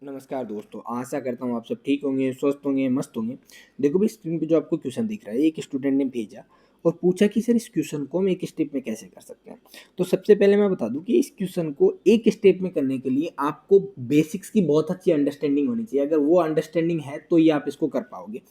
नमस्कार दोस्तों, आशा करता हूँ आप सब ठीक होंगे, स्वस्थ होंगे, मस्त होंगे। देखो भाई, स्क्रीन पे जो आपको क्वेश्चन दिख रहा है, एक स्टूडेंट ने भेजा और पूछा कि सर इस क्वेश्चन को हम एक स्टेप में कैसे कर सकते हैं। तो सबसे पहले मैं बता दूं कि इस क्वेश्चन को एक स्टेप में करने के लिए आपको बेसिक्स की बहुत अच्छी अंडरस्टैंडिंग होनी चाहिए। अगर वो अंडरस्टैंडिंग है तो ही आप इसको कर पाओगे।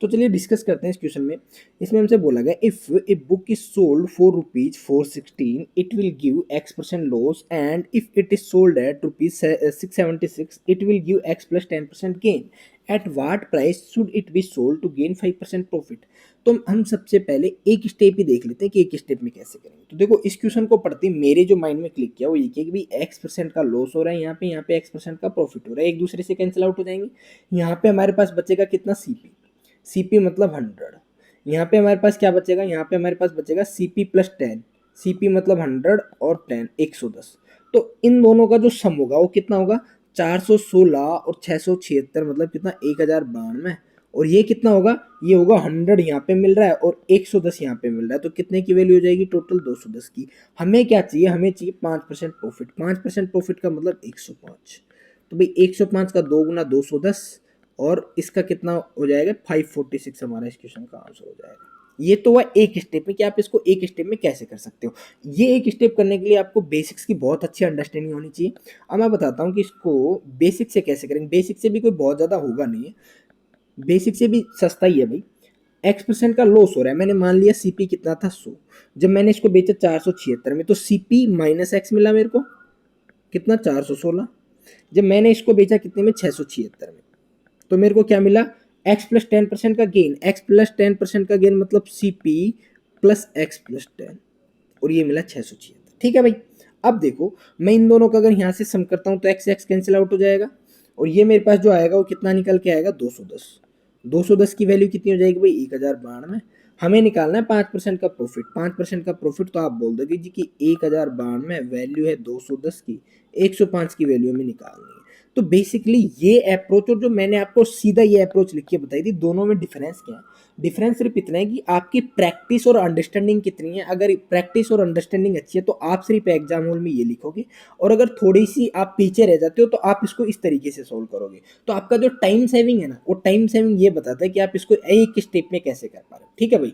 तो चलिए डिस्कस करते हैं इस क्वेश्चन में। इसमें हमसे बोला गया, if a book is sold ₹4 it will give X% loss, and if it is sold at ₹676 it will give X plus 10% gain. At what price should it be sold to gain 5% profit. तो हम सबसे पहले एक step ही देख लेते हैं कि एक स्टेप में कैसे करेंगे। तो देखो, इस क्वेश्चन को पढ़ते ही मेरे जो माइंड में क्लिक किया वो ये कि भाई X% का लॉस हो रहा है, यहाँ पे X% का प्रॉफिट हो रहा है, एक दूसरे से कैंसिल आउट हो जाएंगे। यहाँ पे हमारे पास बचेगा कितना, सीपी मतलब 100। यहाँ पे हमारे पास क्या बचेगा, यहाँ पे हमारे पास बचेगा सीपी प्लस 10। सीपी मतलब 100 और 10 110। तो इन दोनों का जो सम होगा वो कितना होगा, 416 और 676 मतलब कितना, 1092। और ये कितना होगा, ये होगा 100 यहाँ पे मिल रहा है और 110 यहाँ पे मिल रहा है। तो कितने की वैल्यू हो जाएगी, टोटल 210 की। हमें क्या चाहिए, हमें चाहिए 5% प्रॉफिट। 5% प्रॉफिट का मतलब 105। तो भाई 105 का 2 गुना 210 और इसका कितना हो जाएगा, 546 हमारा इस क्वेश्चन का आंसर हो जाएगा। ये तो हुआ एक स्टेप में कि आप इसको एक स्टेप में कैसे कर सकते हो। ये एक स्टेप करने के लिए आपको बेसिक्स की बहुत अच्छी अंडरस्टैंडिंग होनी चाहिए। अब मैं बताता हूँ कि इसको बेसिक से कैसे करेंगे। बेसिक से भी कोई बहुत ज़्यादा होगा नहीं है, बेसिक से भी सस्ता ही है भाई। X% का लॉस हो रहा है, मैंने मान लिया सीपी कितना था, 100। जब मैंने इसको बेचा 476 में, तो सीपी माइनस एक्स मिला मेरे को, कितना, 416। जब मैंने इसको बेचा कितने में, 676 में, तो मेरे को क्या मिला, x प्लस 10% का गेन। x प्लस 10% का गेन मतलब सीपी प्लस x प्लस 10, और ये मिला 676। ठीक है भाई। अब देखो, मैं इन दोनों का अगर यहाँ से सम करता हूँ तो x x कैंसिल आउट हो जाएगा, और ये मेरे पास जो आएगा वो कितना निकल के आएगा, 210। 210 की वैल्यू कितनी हो जाएगी भाई, 1092। हमें निकालना है 5% का प्रॉफिट। 5% का प्रॉफिट तो आप बोल दोगे जी कि 1092 वैल्यू है 210 की, 105 की वैल्यू हमें निकालनी है। तो बेसिकली ये अप्रोच, और जो मैंने आपको सीधा ये अप्रोच लिख के बताई थी, दोनों में डिफरेंस क्या है। डिफरेंस सिर्फ इतना है कि आपकी प्रैक्टिस और अंडरस्टैंडिंग कितनी है। अगर प्रैक्टिस और अंडरस्टैंडिंग अच्छी है तो आप सिर्फ एग्जाम हॉल में ये लिखोगे, और अगर थोड़ी सी आप पीछे रह जाते हो तो आप इसको इस तरीके से सोल्व करोगे। तो आपका जो टाइम सेविंग है ना, वो टाइम सेविंग ये बताता है कि आप इसको एक स्टेप में कैसे कर पा रहे हो। ठीक है भाई।